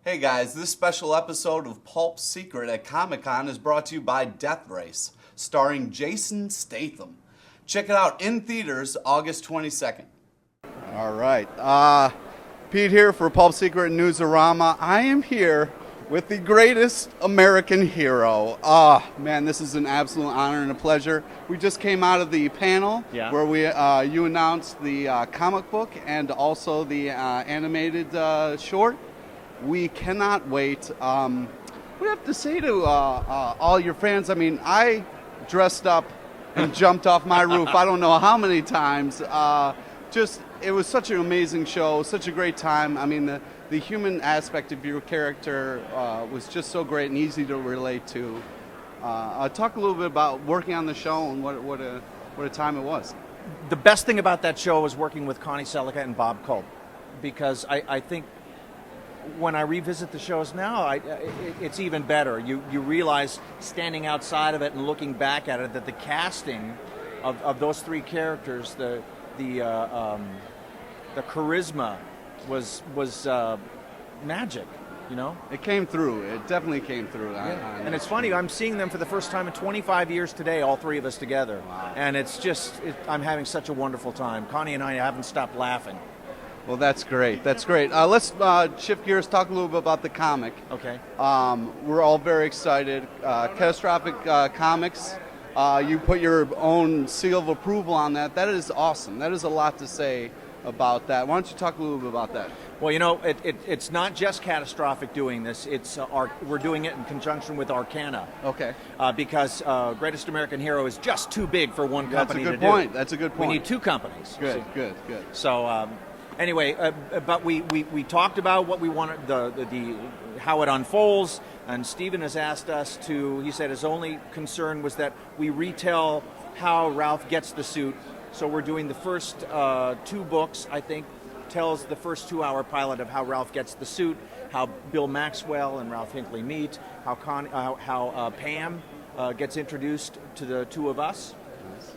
Hey guys, this special episode of Pulp Secret at Comic-Con is brought to you by Death Race, starring Jason Statham. Check it out in theaters August 22nd. All right, Pete here for Pulp Secret Newsarama. I am here with the greatest American hero. Man, this is an absolute honor and a pleasure. We just came out of the panel where you announced the comic book and also the animated short. We cannot wait. What do you have to say to all your fans? I mean, I dressed up and jumped off my roof I don't know how many times. It was such an amazing show, such a great time. I mean, the human aspect of your character was just so great and easy to relate to. Talk a little bit about working on the show and what a time it was. The best thing about that show was working with Connie Sellecca and Bob Culp, because I think when I revisit the shows now, it's even better. You realize, standing outside of it and looking back at it, that the casting of those three characters, the charisma was magic. You know, it came through. It definitely came through. Yeah. And it's funny. I'm seeing them for the first time in 25 years today, all three of us together. Wow. And I'm having such a wonderful time. Connie and I haven't stopped laughing. Well, that's great. That's great. Let's shift gears, talk a little bit about the comic. Okay. We're all very excited. Catastrophic Comics, you put your own seal of approval on that. That is awesome. That is a lot to say about that. Why don't you talk a little bit about that? Well, you know, it's not just Catastrophic doing this. We're doing it in conjunction with Arcana. Okay. Because Greatest American Hero is just too big for one company to do. That's a good point. That's a good point. We need two companies. Good. So, anyway, but we talked about what we wanted, the how it unfolds, and Stephen has asked us to. He said his only concern was that we retell how Ralph gets the suit. So we're doing the first two books, I think, tells the first 2-hour pilot of how Ralph gets the suit, how Bill Maxwell and Ralph Hinckley meet, how Pam gets introduced to the two of us,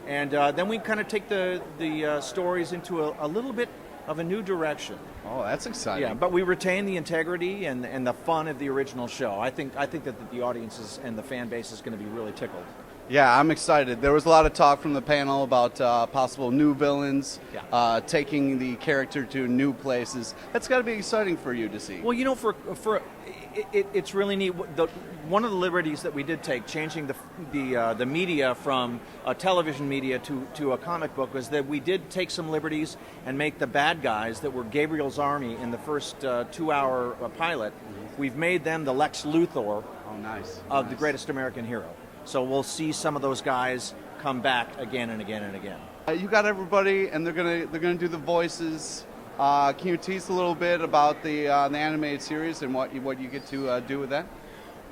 and then we kind of take the stories into a little bit of a new direction. Oh, that's exciting. Yeah, but we retain the integrity and the fun of the original show. I think that the audiences and the fan base is going to be really tickled. Yeah, I'm excited. There was a lot of talk from the panel about possible new villains, taking the character to new places. That's got to be exciting for you to see. Well, you know, it's really neat. One of the liberties that we did take, changing the media from a television media to a comic book, was that we did take some liberties and make the bad guys that were Gabriel's army in the first 2-hour pilot. We've made them the Lex Luthor of the Greatest American Hero. So we'll see some of those guys come back again and again and again. You got everybody, and they're gonna do the voices. Can you tease a little bit about the animated series and what you get to do with that?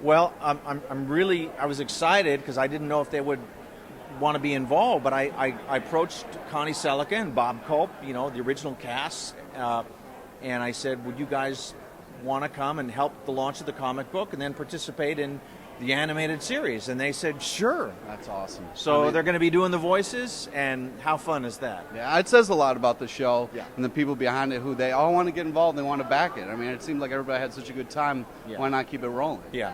Well, I was excited because I didn't know if they would want to be involved, but I approached Connie Sellecca and Bob Culp, you know, the original cast, and I said, would you guys want to come and help the launch of the comic book and then participate in the animated series? And they said, sure. That's awesome. So they're going to be doing the voices, and how fun is that? Yeah, it says a lot about the show and the people behind it, who they all want to get involved, they want to back it. I mean, it seemed like everybody had such a good time. Why not keep it rolling? Yeah.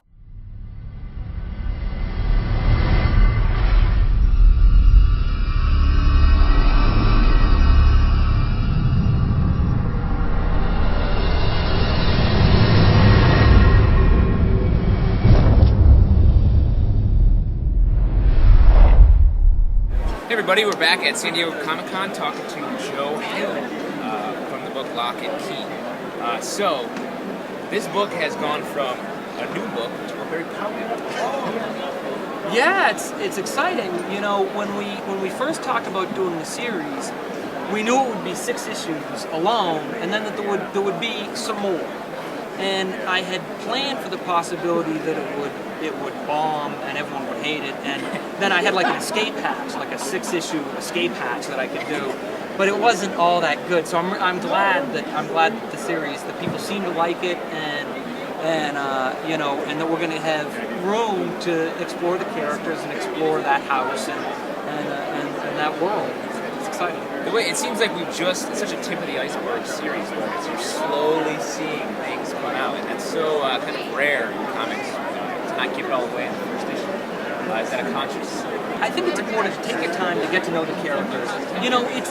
Hey everybody, we're back at San Diego Comic-Con talking to Joe Hill from the book Locke Key. So, this book has gone from a new book to a very popular book. Yeah, it's exciting. You know, when we first talked about doing the series, we knew it would be 6 issues alone, and then that there would be some more. And I had planned for the possibility that it would bomb and everyone would hate it, and then I had like an escape hatch, like a 6-issue escape hatch that I could do, but it wasn't all that good. So I'm glad that the series, that people seem to like it, and you know, and that we're going to have room to explore the characters and explore that house and that world. It's exciting. The way it seems like it's such a tip of the iceberg series where you're slowly seeing things come out, and that's so kind of rare in comics to not give it all away in the first issue. Is that a conscious? I think it's important to take your time to get to know the characters. You know, it's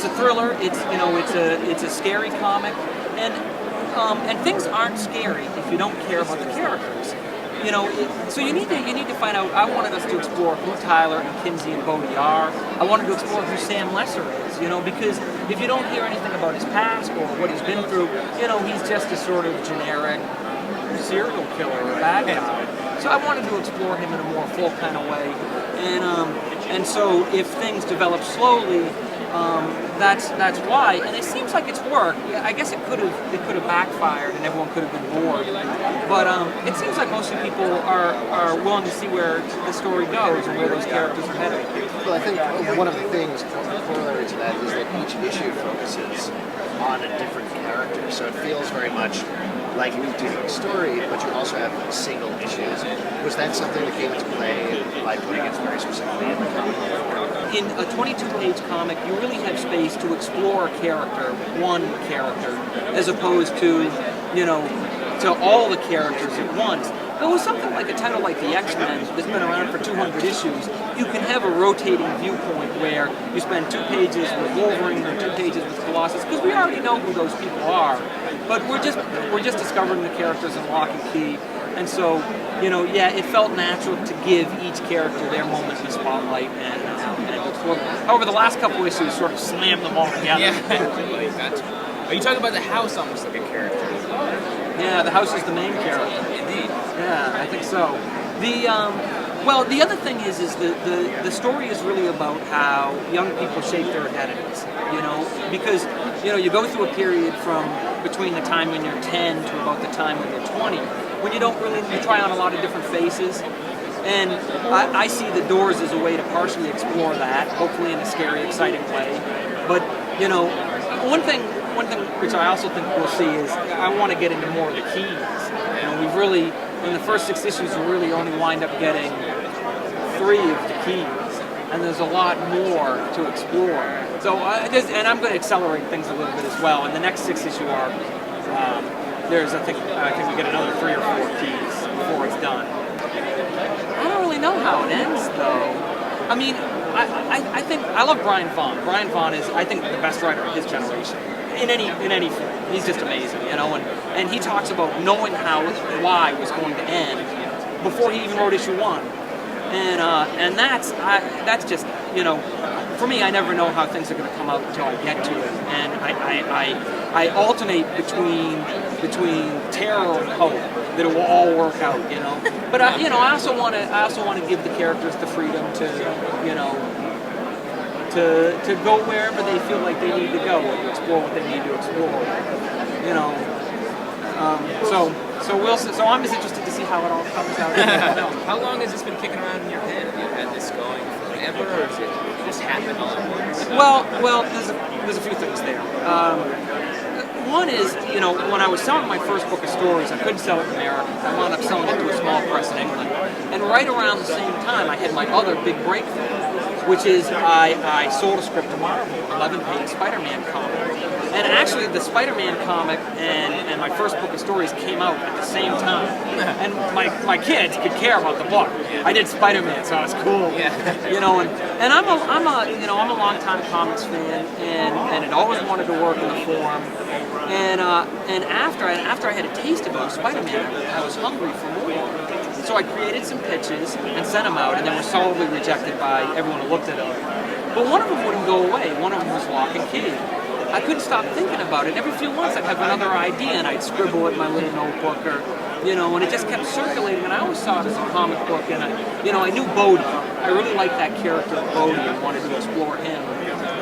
a thriller. It's a scary comic, and things aren't scary if you don't care about the characters. You know, so you need to find out. I wanted us to explore who Tyler and Kinsey and Bodhi are. I wanted to explore who Sam Lesser is. You know, because if you don't hear anything about his past or what he's been through, you know, he's just a sort of generic serial killer or bad guy. So I wanted to explore him in a more full kind of way, and so if things develop slowly, that's why. And it seems like it's worked. I guess it could have backfired and everyone could have been bored. But it seems like most of people are willing to see where the story goes and where those characters are headed. Well, I think one of the things corollary to that is that each issue focuses on a different character, so it feels very much like you're doing a story, but you also have single issues. Was that something that came into play by putting it very specifically in the comic? In a 22-page comic, you really have space to explore a character, one character, as opposed to, you know, to all the characters at once. But with something like a title like the X-Men that's been around for 200 issues, you can have a rotating viewpoint where you spend 2 pages with Wolverine and 2 pages with Colossus, because we already know who those people are. But we're just discovering the characters in Locke Key, and so, you know, yeah, it felt natural to give each character their moment in the spotlight and explore. However, the last couple issues sort of slammed them all together. Yeah, gotcha. Are you talking about the house almost like a character? Yeah, the house is the main character. Indeed. Yeah, I think so. The other thing is the story is really about how young people shape their identities. You know, because you know you go through a period from between the time when you're 10 to about the time when you're 20, when you try on a lot of different faces. And I see the Doors as a way to partially explore that, hopefully in a scary, exciting way. But you know, one thing which I also think we'll see is I want to get into more of the keys. You know, we've really, in the first 6 issues, we really only wind up getting 3 of the keys, and there's a lot more to explore. So, and I'm going to accelerate things a little bit as well. In the next 6-issue arc, I think we get another 3 or 4 keys before it's done. I don't really know how it ends, though. I mean, I think I love Brian Vaughan. Brian Vaughan is, I think, the best writer of his generation. In any field, he's just amazing, you know. And he talks about knowing how why was going to end before he even wrote issue 1. And that's just, you know, for me, I never know how things are going to come out until I get to it, and I alternate between terror and hope that it will all work out, you know. But you know, I also want to give the characters the freedom to, you know, to go wherever they feel like they need to go and explore what they need to explore, you know. So we'll see. So I'm just interested to see how it all comes out. How long has this been kicking around in your head? Have you had this going forever, or is it just happened all at once? Well, there's a few things there. One is, you know, when I was selling my first book of stories, I couldn't sell it in America. I wound up selling it to a small press in England. And right around the same time, I had my other big breakthrough, which is I sold a script to Marvel, 11-page Spider-Man comic. And actually, the Spider-Man comic and my first book of stories came out at the same time. And my kids could care about the book. I did Spider-Man, so it was cool. You know, and I'm a long-time comics fan, and had always wanted to work in the form. And after I had a taste of Spider-Man, I was hungry for more. So I created some pitches and sent them out, and they were solidly rejected by everyone who looked at them. But one of them wouldn't go away. One of them was Locke Key. I couldn't stop thinking about it. Every few months I'd have another idea, and I'd scribble it in my little notebook, or, you know, and it just kept circulating. And I always saw it as a comic book, and I knew Bodhi. I really liked that character of Bodhi and wanted to explore him,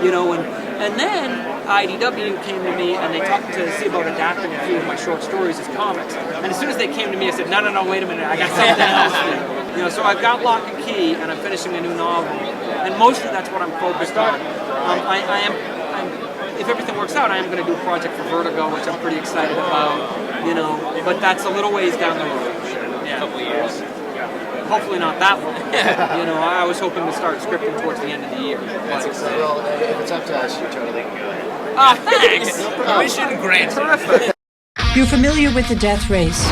you know. And then IDW came to me, and they talked to see about adapting a few of my short stories as comics. And as soon as they came to me, I said, no, wait a minute, I got something else for you. You know, so I've got Locke Key, and I'm finishing a new novel, and mostly that's what I'm focused on. If everything works out, I am going to do a project for Vertigo, which I'm pretty excited about, you know, but that's a little ways down the road. A couple of years. hopefully not that one. You know, I was hoping to start scripting towards the end of the year. That's exciting. Well, if it's up to us, you totally can go ahead. Ah, thanks. Mission granted. Terrific. You're familiar with the death race.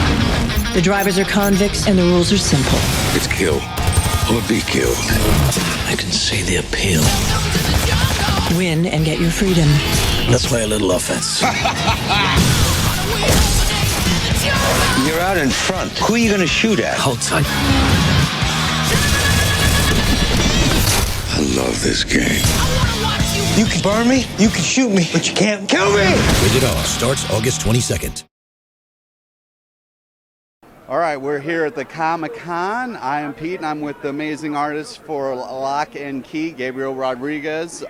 The drivers are convicts and the rules are simple. It's kill or be killed. I can see the appeal. Win and get your freedom. Let's play a little offense. You're out in front. Who are you going to shoot at? Hold tight. I love this game. You can burn me, you can shoot me, but you can't kill me! Rated R starts August 22nd. All right, we're here at the Comic-Con. I am Pete, and I'm with the amazing artist for Locke Key, Gabriel Rodriguez.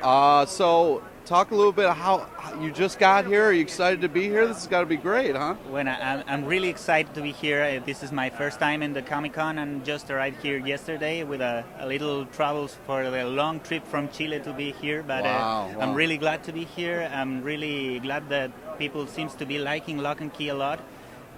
So, talk a little bit how you just got here. Are you excited to be here? This has got to be great, huh? Well, I'm really excited to be here. This is my first time in the Comic-Con, and just arrived here yesterday with a little troubles for the long trip from Chile to be here. But Wow. I'm really glad to be here. I'm really glad that people seems to be liking Locke and Key a lot.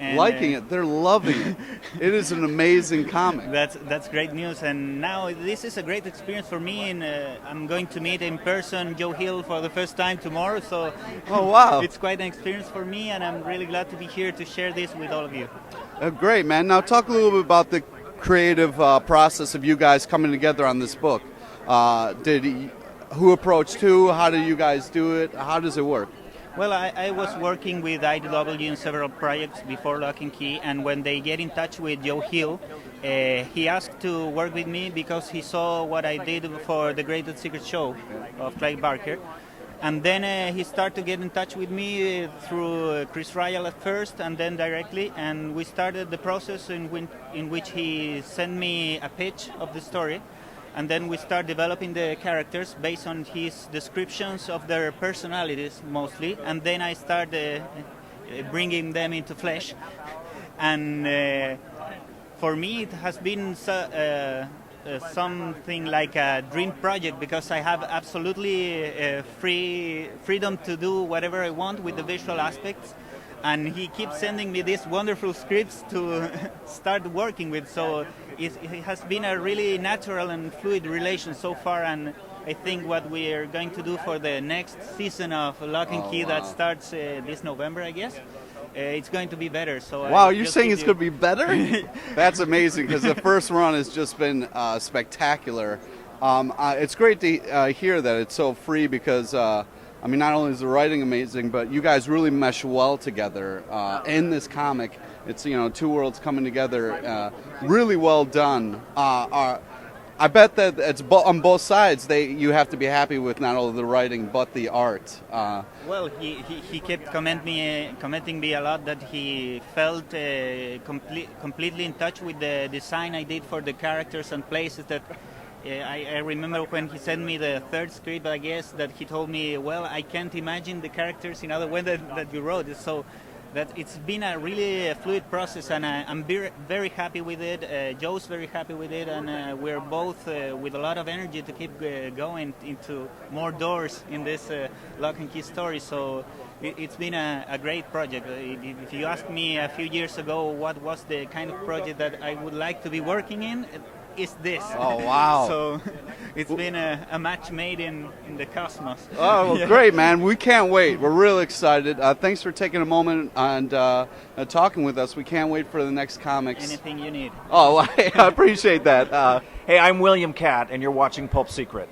And, Liking it. They're loving it. It is an amazing comic. That's great news, and now this is a great experience for me. And I'm going to meet in person Joe Hill for the first time tomorrow. So, Oh, wow. it's quite an experience for me, and I'm really glad to be here to share this with all of you. Great, man. Now talk a little bit about the creative process of you guys coming together on this book. Who approached who? How do you guys do it? How does it work? Well, I was working with IDW in several projects before Locke and Key, and when they get in touch with Joe Hill, he asked to work with me because he saw what I did for The Greatest Secret Show of Clive Barker. And then he started to get in touch with me through Chris Ryall at first, and then directly, and we started the process in which he sent me a pitch of the story. And then we start developing the characters based on his descriptions of their personalities mostly. And then I start bringing them into flesh. And for me, it has been something like a dream project because I have absolutely freedom to do whatever I want with the visual aspects. And he keeps sending me these wonderful scripts to start working with. So it has been a really natural and fluid relation so far. And I think what we are going to do for the next season of Locke and Key that starts this November, I guess, it's going to be better. So wow, you're saying it's going to be better? That's amazing because the first run has just been spectacular. It's great to hear that it's so free because I mean, not only is the writing amazing, but you guys really mesh well together in this comic. It's, you know, two worlds coming together. Really well done. I bet that it's on both sides. You have to be happy with not only the writing but the art. Well, he kept commenting me a lot that he felt completely in touch with the design I did for the characters and places that. I remember when he sent me the third script, I guess, that he told me, well, I can't imagine the characters in other way that you wrote. So that it's been a really fluid process, and I'm very happy with it. Joe's very happy with it, and we're both with a lot of energy to keep going into more doors in this Locke and Key story. So it's been a great project. If you asked me a few years ago what was the kind of project that I would like to be working in, is this. Oh, wow. So it's been a match made in the cosmos. Oh, well, great, man. We can't wait. We're really excited. Thanks for taking a moment and talking with us. We can't wait for the next comics. Anything you need. Oh, I appreciate that. Hey, I'm William Katt, and you're watching Pulp Secret.